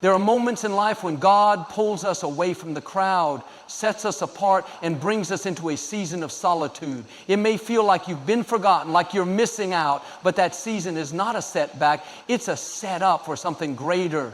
There are moments in life when God pulls us away from the crowd, sets us apart, and brings us into a season of solitude. It may feel like you've been forgotten, like you're missing out, but that season is not a setback. It's a setup for something greater.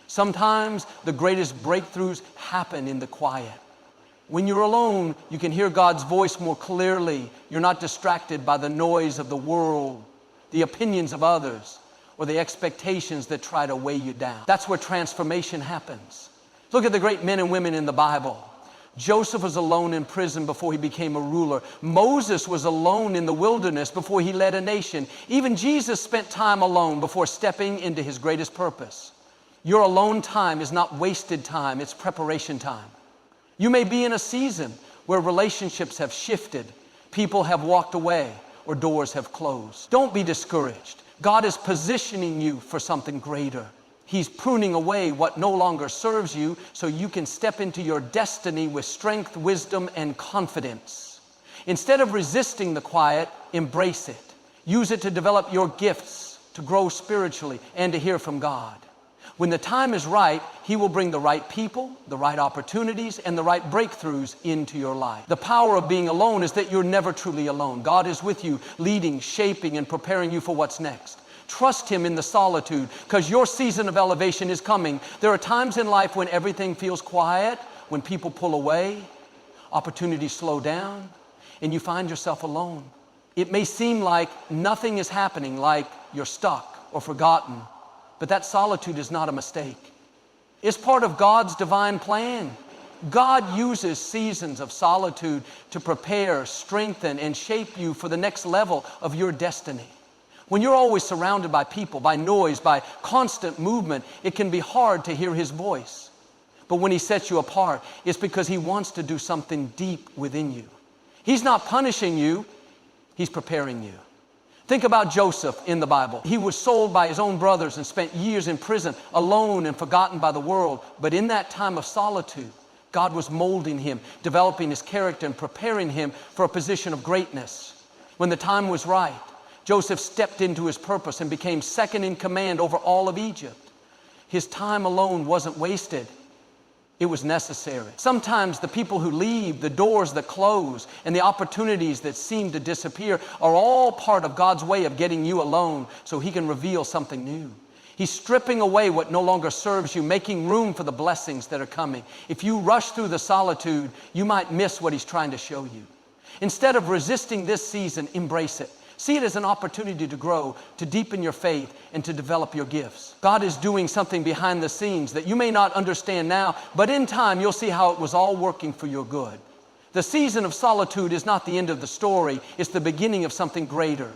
Sometimes the greatest breakthroughs happen in the quiet. When you're alone, you can hear God's voice more clearly. You're not distracted by the noise of the world, the opinions of others, or the expectations that try to weigh you down. That's where transformation happens. Look at the great men and women in the Bible. Joseph was alone in prison before he became a ruler. Moses was alone in the wilderness before he led a nation. Even Jesus spent time alone before stepping into his greatest purpose. Your alone time is not wasted time, it's preparation time. You may be in a season where relationships have shifted, people have walked away, or doors have closed. Don't be discouraged. God is positioning you for something greater. He's pruning away what no longer serves you so you can step into your destiny with strength, wisdom, and confidence. Instead of resisting the quiet, embrace it. Use it to develop your gifts, to grow spiritually, and to hear from God. When the time is right, He will bring the right people, the right opportunities, and the right breakthroughs into your life. The power of being alone is that you're never truly alone. God is with you, leading, shaping, and preparing you for what's next. Trust Him in the solitude, because your season of elevation is coming. There are times in life when everything feels quiet, when people pull away, opportunities slow down, and you find yourself alone. It may seem like nothing is happening, like you're stuck or forgotten. But that solitude is not a mistake. It's part of God's divine plan. God uses seasons of solitude to prepare, strengthen, and shape you for the next level of your destiny. When you're always surrounded by people, by noise, by constant movement, it can be hard to hear His voice. But when He sets you apart, it's because He wants to do something deep within you. He's not punishing you, He's preparing you. Think about Joseph in the Bible. He was sold by his own brothers and spent years in prison, alone and forgotten by the world. But in that time of solitude, God was molding him, developing his character, and preparing him for a position of greatness. When the time was right, Joseph stepped into his purpose and became second in command over all of Egypt. His time alone wasn't wasted. It was necessary. Sometimes the people who leave, the doors that close, and the opportunities that seem to disappear are all part of God's way of getting you alone so He can reveal something new. He's stripping away what no longer serves you, making room for the blessings that are coming. If you rush through the solitude, you might miss what He's trying to show you. Instead of resisting this season, embrace it. See it as an opportunity to grow, to deepen your faith, and to develop your gifts. God is doing something behind the scenes that you may not understand now, but in time you'll see how it was all working for your good. The season of solitude is not the end of the story, it's the beginning of something greater.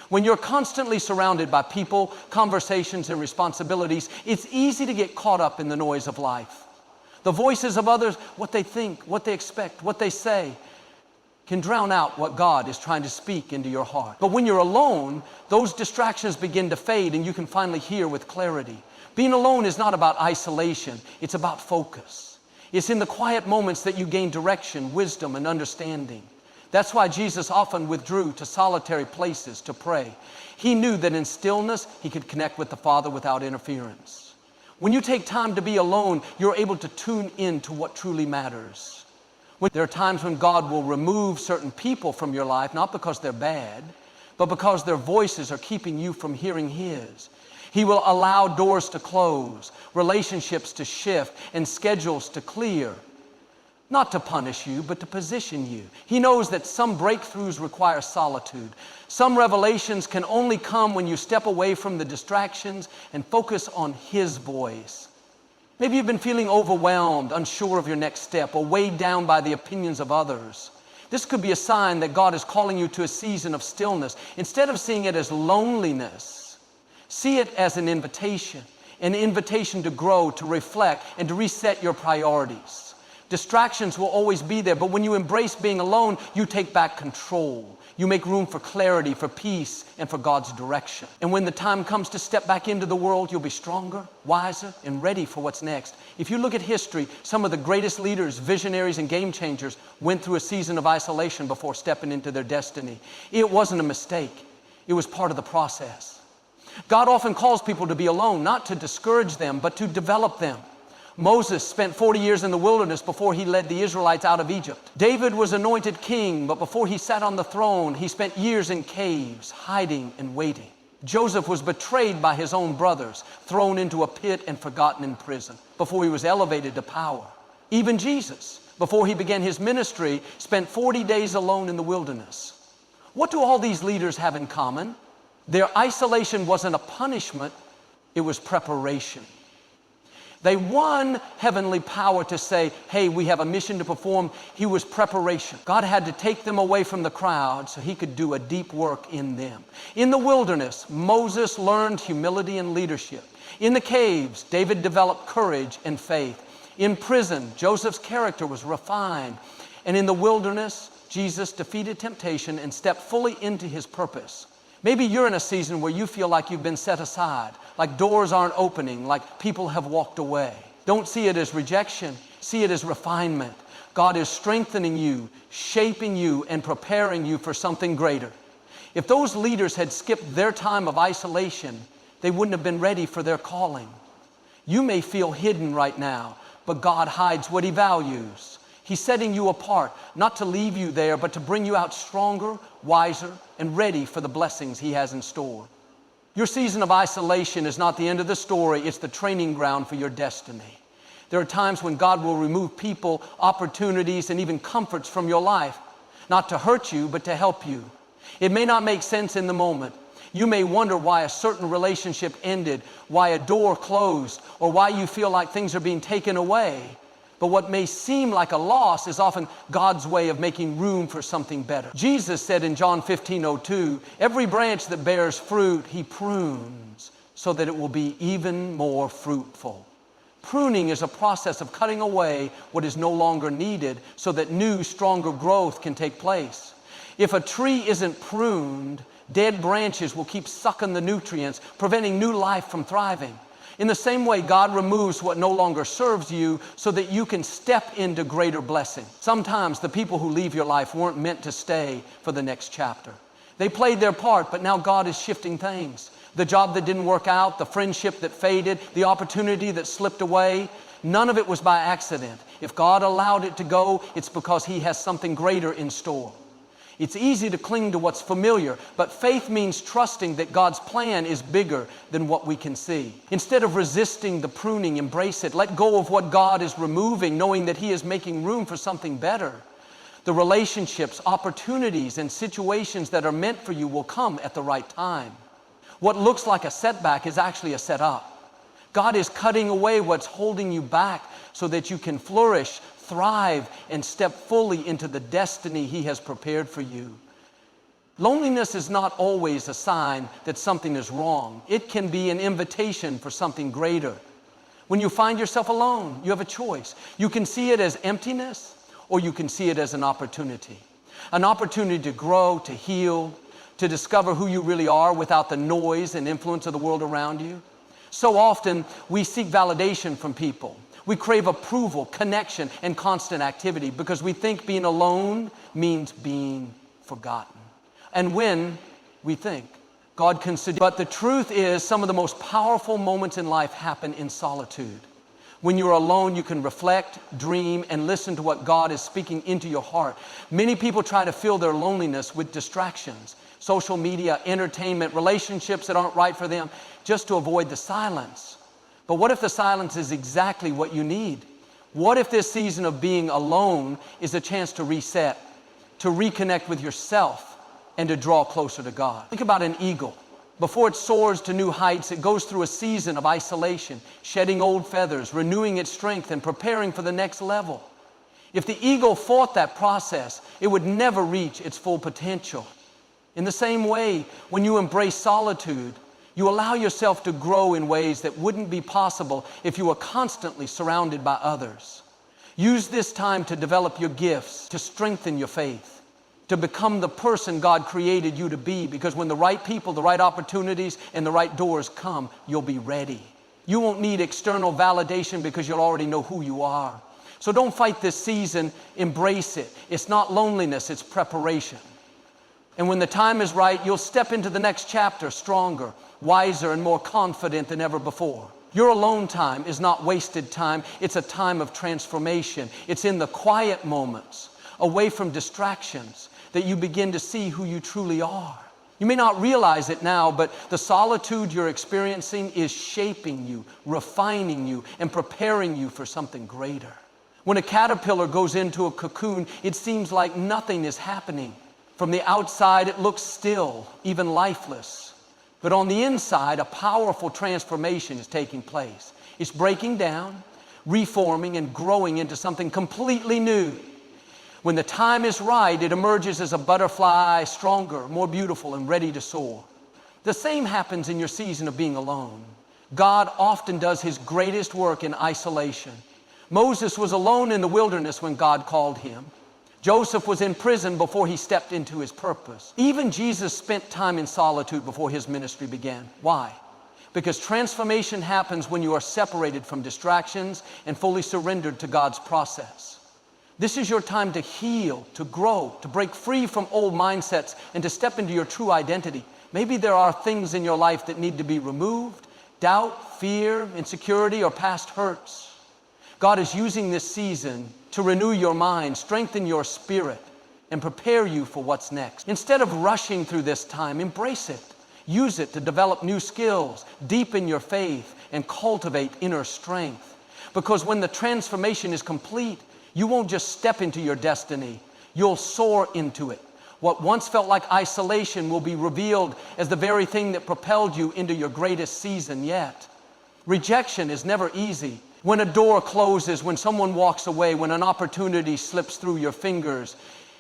When you're constantly surrounded by people, conversations, and responsibilities, it's easy to get caught up in the noise of life. The voices of others, what they think, what they expect, what they say, can drown out what God is trying to speak into your heart. But when you're alone, those distractions begin to fade and you can finally hear with clarity. Being alone is not about isolation, it's about focus. It's in the quiet moments that you gain direction, wisdom, and understanding. That's why Jesus often withdrew to solitary places to pray. He knew that in stillness, He could connect with the Father without interference. When you take time to be alone, you're able to tune in to what truly matters. There are times when God will remove certain people from your life, not because they're bad, but because their voices are keeping you from hearing His. He will allow doors to close, relationships to shift, and schedules to clear. Not to punish you, but to position you. He knows that some breakthroughs require solitude. Some revelations can only come when you step away from the distractions and focus on His voice. Maybe you've been feeling overwhelmed, unsure of your next step, or weighed down by the opinions of others. This could be a sign that God is calling you to a season of stillness. Instead of seeing it as loneliness, see it as an invitation to grow, to reflect, and to reset your priorities. Distractions will always be there, but when you embrace being alone, you take back control. You make room for clarity, for peace, and for God's direction. And when the time comes to step back into the world, you'll be stronger, wiser, and ready for what's next. If you look at history, some of the greatest leaders, visionaries, and game changers went through a season of isolation before stepping into their destiny. It wasn't a mistake. It was part of the process. God often calls people to be alone, not to discourage them, but to develop them. Moses spent 40 years in the wilderness before he led the Israelites out of Egypt. David was anointed king, but before he sat on the throne, he spent years in caves, hiding and waiting. Joseph was betrayed by his own brothers, thrown into a pit and forgotten in prison before he was elevated to power. Even Jesus, before he began his ministry, spent 40 days alone in the wilderness. What do all these leaders have in common? Their isolation wasn't a punishment, it was preparation. They won heavenly power to say, hey, we have a mission to perform. He was preparation. God had to take them away from the crowd so he could do a deep work in them. In the wilderness, Moses learned humility and leadership. In the caves, David developed courage and faith. In prison, Joseph's character was refined. And in the wilderness, Jesus defeated temptation and stepped fully into his purpose. Maybe you're in a season where you feel like you've been set aside, like doors aren't opening, like people have walked away. Don't see it as rejection. See it as refinement. God is strengthening you, shaping you, and preparing you for something greater. If those leaders had skipped their time of isolation, they wouldn't have been ready for their calling. You may feel hidden right now, but God hides what he values. He's setting you apart, not to leave you there, but to bring you out stronger, wiser, and ready for the blessings he has in store. Your season of isolation is not the end of the story, it's the training ground for your destiny. There are times when God will remove people, opportunities, and even comforts from your life, not to hurt you, but to help you. It may not make sense in the moment. You may wonder why a certain relationship ended, why a door closed, or why you feel like things are being taken away. But what may seem like a loss is often God's way of making room for something better. Jesus said in John 15:02, every branch that bears fruit, he prunes so that it will be even more fruitful. Pruning is a process of cutting away what is no longer needed so that new, stronger growth can take place. If a tree isn't pruned, dead branches will keep sucking the nutrients, preventing new life from thriving. In the same way, God removes what no longer serves you so that you can step into greater blessing. Sometimes the people who leave your life weren't meant to stay for the next chapter. They played their part, but now God is shifting things. The job that didn't work out, the friendship that faded, the opportunity that slipped away, none of it was by accident. If God allowed it to go, it's because he has something greater in store. It's easy to cling to what's familiar, but faith means trusting that God's plan is bigger than what we can see. Instead of resisting the pruning, embrace it. Let go of what God is removing, knowing that he is making room for something better. The relationships, opportunities, and situations that are meant for you will come at the right time. What looks like a setback is actually a setup. God is cutting away what's holding you back so that you can flourish, thrive, and step fully into the destiny he has prepared for you. Loneliness is not always a sign that something is wrong. It can be an invitation for something greater. When you find yourself alone, you have a choice. You can see it as emptiness, or you can see it as an opportunity. An opportunity to grow, to heal, to discover who you really are without the noise and influence of the world around you. So often, we seek validation from people. We crave approval, connection, and constant activity because we think being alone means being forgotten. And when we think, God considers. But the truth is, some of the most powerful moments in life happen in solitude. When you're alone, you can reflect, dream, and listen to what God is speaking into your heart. Many people try to fill their loneliness with distractions, social media, entertainment, relationships that aren't right for them, just to avoid the silence. But what if the silence is exactly what you need? What if this season of being alone is a chance to reset, to reconnect with yourself, and to draw closer to God? Think about an eagle. Before it soars to new heights, it goes through a season of isolation, shedding old feathers, renewing its strength, and preparing for the next level. If the eagle fought that process, it would never reach its full potential. In the same way, when you embrace solitude, you allow yourself to grow in ways that wouldn't be possible if you were constantly surrounded by others. Use this time to develop your gifts, to strengthen your faith, to become the person God created you to be, because when the right people, the right opportunities, and the right doors come, you'll be ready. You won't need external validation because you'll already know who you are. So don't fight this season, embrace it. It's not loneliness, it's preparation. And when the time is right, you'll step into the next chapter stronger, wiser, and more confident than ever before. Your alone time is not wasted time. It's a time of transformation. It's in the quiet moments, away from distractions, that you begin to see who you truly are. You may not realize it now, but the solitude you're experiencing is shaping you, refining you, and preparing you for something greater. When a caterpillar goes into a cocoon, it seems like nothing is happening. From the outside, it looks still, even lifeless. But on the inside, a powerful transformation is taking place. It's breaking down, reforming, and growing into something completely new. When the time is right, it emerges as a butterfly, stronger, more beautiful, and ready to soar. The same happens in your season of being alone. God often does his greatest work in isolation. Moses was alone in the wilderness when God called him. Joseph was in prison before he stepped into his purpose. Even Jesus spent time in solitude before his ministry began. Why? Because transformation happens when you are separated from distractions and fully surrendered to God's process. This is your time to heal, to grow, to break free from old mindsets, and to step into your true identity. Maybe there are things in your life that need to be removed: doubt, fear, insecurity, or past hurts. God is using this season to renew your mind, strengthen your spirit, and prepare you for what's next. Instead of rushing through this time, embrace it. Use it to develop new skills, deepen your faith, and cultivate inner strength. Because when the transformation is complete, you won't just step into your destiny, you'll soar into it. What once felt like isolation will be revealed as the very thing that propelled you into your greatest season yet. Rejection is never easy. When a door closes, when someone walks away, when an opportunity slips through your fingers,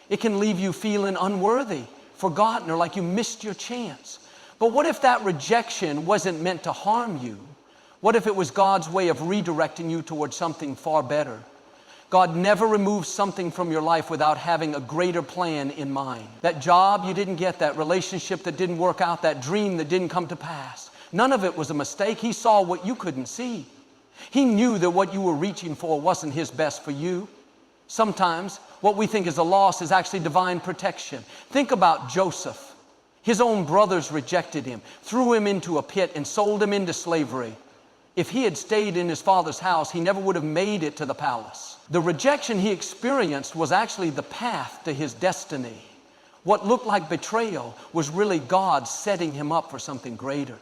it can leave you feeling unworthy, forgotten, or like you missed your chance. But what if that rejection wasn't meant to harm you? What if it was God's way of redirecting you towards something far better? God never removes something from your life without having a greater plan in mind. That job you didn't get, that relationship that didn't work out, that dream that didn't come to pass, none of it was a mistake. He saw what you couldn't see. He knew that what you were reaching for wasn't his best for you. Sometimes what we think is a loss is actually divine protection. Think about Joseph. His own brothers rejected him, threw him into a pit, and sold him into slavery. If he had stayed in his father's house, he never would have made it to the palace. The rejection he experienced was actually the path to his destiny. What looked like betrayal was really God setting him up for something greater.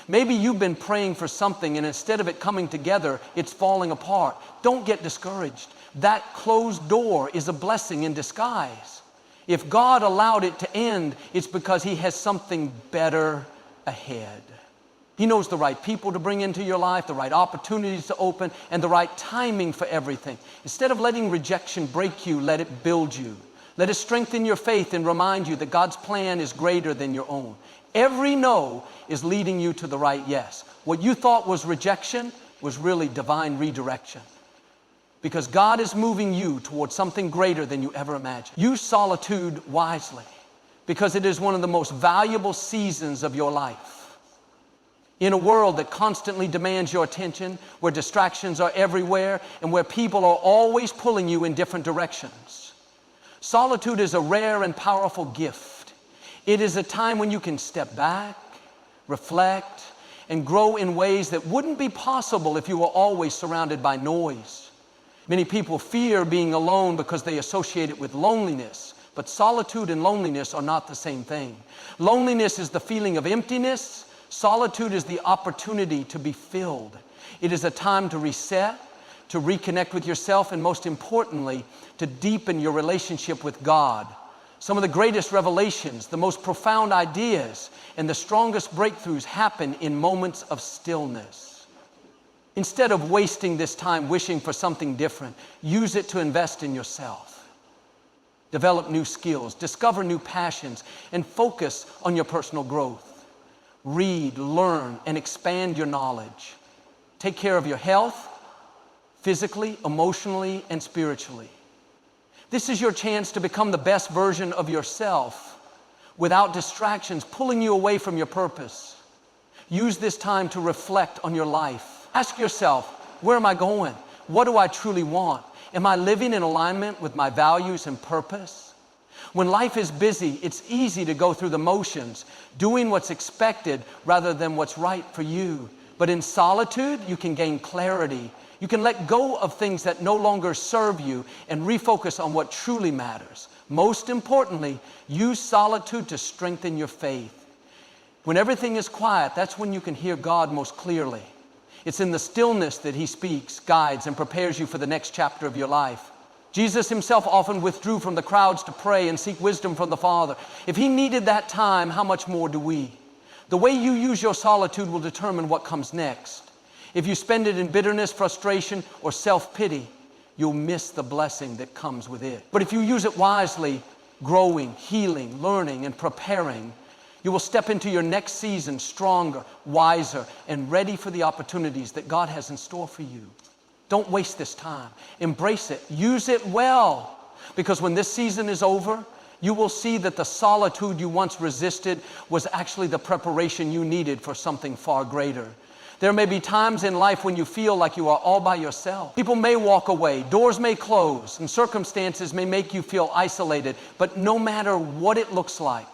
Maybe you've been praying for something, and instead of it coming together, it's falling apart. Don't get discouraged. That closed door is a blessing in disguise. If God allowed it to end, it's because he has something better ahead. He knows the right people to bring into your life, the right opportunities to open, and the right timing for everything. Instead of letting rejection break you, let it build you. Let it strengthen your faith and remind you that God's plan is greater than your own. Every no is leading you to the right yes. What you thought was rejection was really divine redirection. Because God is moving you towards something greater than you ever imagined. Use solitude wisely, because it is one of the most valuable seasons of your life. In a world that constantly demands your attention, where distractions are everywhere, and where people are always pulling you in different directions, solitude is a rare and powerful gift. It is a time when you can step back, reflect, and grow in ways that wouldn't be possible if you were always surrounded by noise. Many people fear being alone because they associate it with loneliness, but solitude and loneliness are not the same thing. Loneliness is the feeling of emptiness. Solitude is the opportunity to be filled. It is a time to reset, to reconnect with yourself, and most importantly, to deepen your relationship with God. Some of the greatest revelations, the most profound ideas, and the strongest breakthroughs happen in moments of stillness. Instead of wasting this time wishing for something different, use it to invest in yourself. Develop new skills, discover new passions, and focus on your personal growth. Read, learn, and expand your knowledge. Take care of your health, physically, emotionally, and spiritually. This is your chance to become the best version of yourself without distractions pulling you away from your purpose. Use this time to reflect on your life. Ask yourself, where am I going? What do I truly want? Am I living in alignment with my values and purpose? When life is busy, it's easy to go through the motions, doing what's expected rather than what's right for you. But in solitude, you can gain clarity. You can let go of things that no longer serve you and refocus on what truly matters. Most importantly, use solitude to strengthen your faith. When everything is quiet, that's when you can hear God most clearly. It's in the stillness that He speaks, guides, and prepares you for the next chapter of your life. Jesus Himself often withdrew from the crowds to pray and seek wisdom from the Father. If He needed that time, how much more do we? The way you use your solitude will determine what comes next. If you spend it in bitterness, frustration, or self-pity, you'll miss the blessing that comes with it. But if you use it wisely, growing, healing, learning, and preparing, you will step into your next season stronger, wiser, and ready for the opportunities that God has in store for you. Don't waste this time. Embrace it. Use it well. Because when this season is over, you will see that the solitude you once resisted was actually the preparation you needed for something far greater. There may be times in life when you feel like you are all by yourself. People may walk away, doors may close, and circumstances may make you feel isolated. But no matter what it looks like,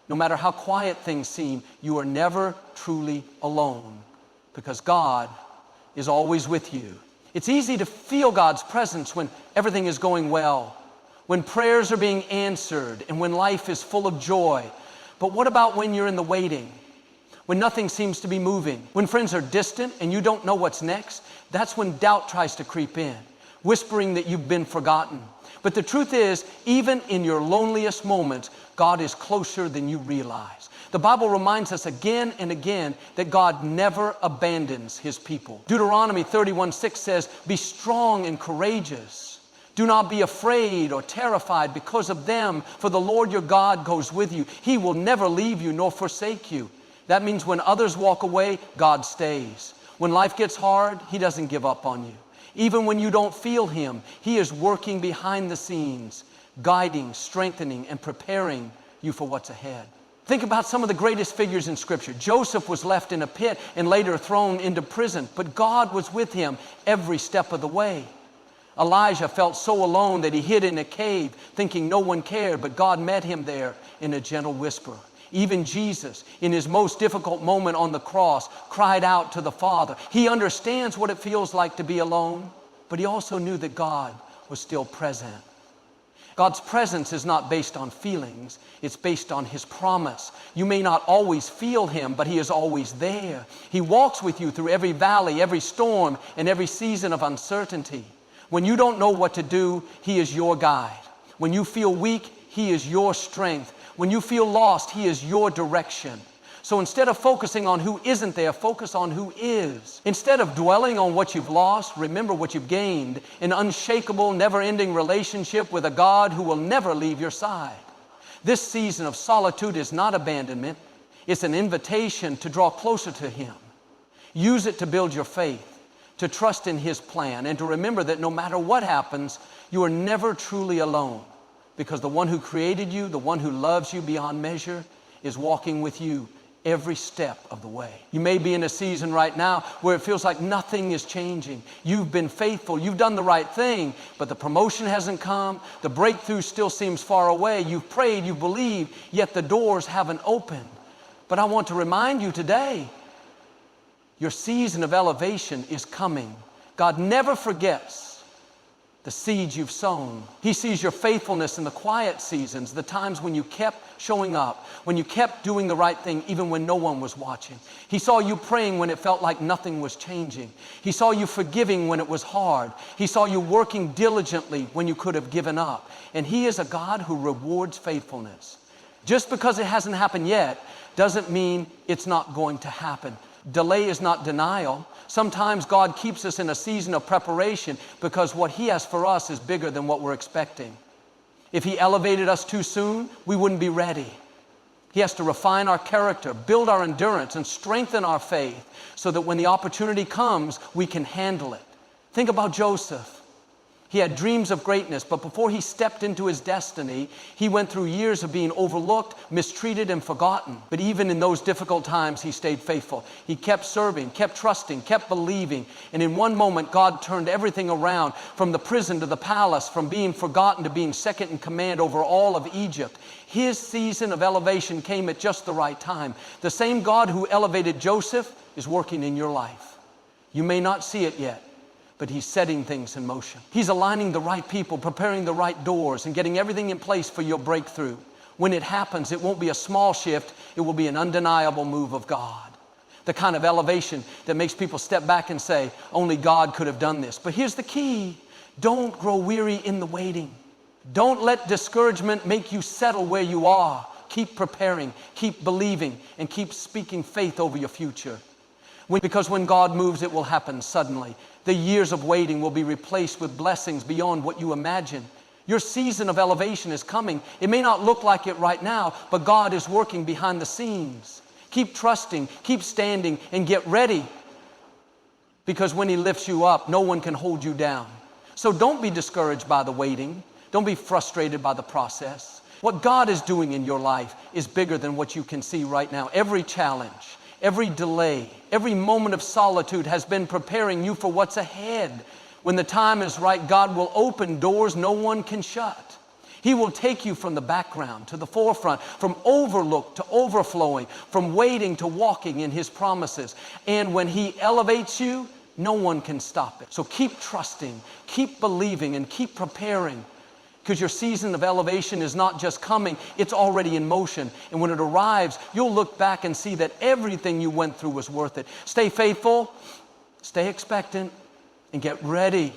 no matter how quiet things seem, you are never truly alone because God is always with you. It's easy to feel God's presence when everything is going well, when prayers are being answered, and when life is full of joy. But what about when you're in the waiting? When nothing seems to be moving? When friends are distant and you don't know what's next? That's when doubt tries to creep in, whispering that you've been forgotten. But the truth is, even in your loneliest moments, God is closer than you realize. The Bible reminds us again and again that God never abandons His people. Deuteronomy 31:6 says, "Be strong and courageous. Do not be afraid or terrified because of them, for the Lord your God goes with you. He will never leave you nor forsake you." That means when others walk away, God stays. When life gets hard, He doesn't give up on you. Even when you don't feel Him, He is working behind the scenes, guiding, strengthening, and preparing you for what's ahead. Think about some of the greatest figures in Scripture. Joseph was left in a pit and later thrown into prison, but God was with him every step of the way. Elijah felt so alone that he hid in a cave, thinking no one cared, but God met him there in a gentle whisper. Even Jesus, in His most difficult moment on the cross, cried out to the Father. He understands what it feels like to be alone, but He also knew that God was still present. God's presence is not based on feelings. It's based on His promise. You may not always feel Him, but He is always there. He walks with you through every valley, every storm, and every season of uncertainty. When you don't know what to do, He is your guide. When you feel weak, He is your strength. When you feel lost, He is your direction. So instead of focusing on who isn't there, focus on who is. Instead of dwelling on what you've lost, remember what you've gained: an unshakable, never-ending relationship with a God who will never leave your side. This season of solitude is not abandonment. It's an invitation to draw closer to Him. Use it to build your faith, to trust in His plan, and to remember that no matter what happens, you are never truly alone, because the one who created you, the one who loves you beyond measure, is walking with you every step of the way. You may be in a season right now where it feels like nothing is changing. You've been faithful, you've done the right thing, but the promotion hasn't come, the breakthrough still seems far away. You've prayed, you've believed, yet the doors haven't opened. But I want to remind you today, your season of elevation is coming. God never forgets the seeds you've sown. He sees your faithfulness in the quiet seasons, the times when you kept showing up, when you kept doing the right thing even when no one was watching. He saw you praying when it felt like nothing was changing. He saw you forgiving when it was hard. He saw you working diligently when you could have given up. And He is a God who rewards faithfulness. Just because it hasn't happened yet doesn't mean it's not going to happen. Delay is not denial. Sometimes God keeps us in a season of preparation because what He has for us is bigger than what we're expecting. If He elevated us too soon, we wouldn't be ready. He has to refine our character, build our endurance, and strengthen our faith so that when the opportunity comes, we can handle it. Think about Joseph. He had dreams of greatness, but before he stepped into his destiny, he went through years of being overlooked, mistreated, and forgotten. But even in those difficult times, he stayed faithful. He kept serving, kept trusting, kept believing. And in one moment, God turned everything around, from the prison to the palace, from being forgotten to being second in command over all of Egypt. His season of elevation came at just the right time. The same God who elevated Joseph is working in your life. You may not see it yet, but he's setting things in motion. He's aligning the right people, preparing the right doors, and getting everything in place for your breakthrough. When it happens, it won't be a small shift, it will be an undeniable move of God. The kind of elevation that makes people step back and say, only God could have done this. But here's the key: don't grow weary in the waiting. Don't let discouragement make you settle where you are. Keep preparing, keep believing, and keep speaking faith over your future. Because when God moves, it will happen suddenly. The years of waiting will be replaced with blessings beyond what you imagine. Your season of elevation is coming. It may not look like it right now, but God is working behind the scenes. Keep trusting, keep standing, and get ready. Because when he lifts you up, no one can hold you down. So don't be discouraged by the waiting. Don't be frustrated by the process. What God is doing in your life is bigger than what you can see right now. Every challenge, every delay, every moment of solitude has been preparing you for what's ahead. When the time is right, God will open doors no one can shut. He will take you from the background to the forefront, from overlooked to overflowing, from waiting to walking in his promises. And when he elevates you, no one can stop it. So keep trusting, keep believing, and keep preparing. Because your season of elevation is not just coming, it's already in motion. And when it arrives, you'll look back and see that everything you went through was worth it. Stay faithful, stay expectant, and get ready.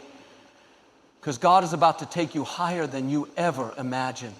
Because God is about to take you higher than you ever imagined.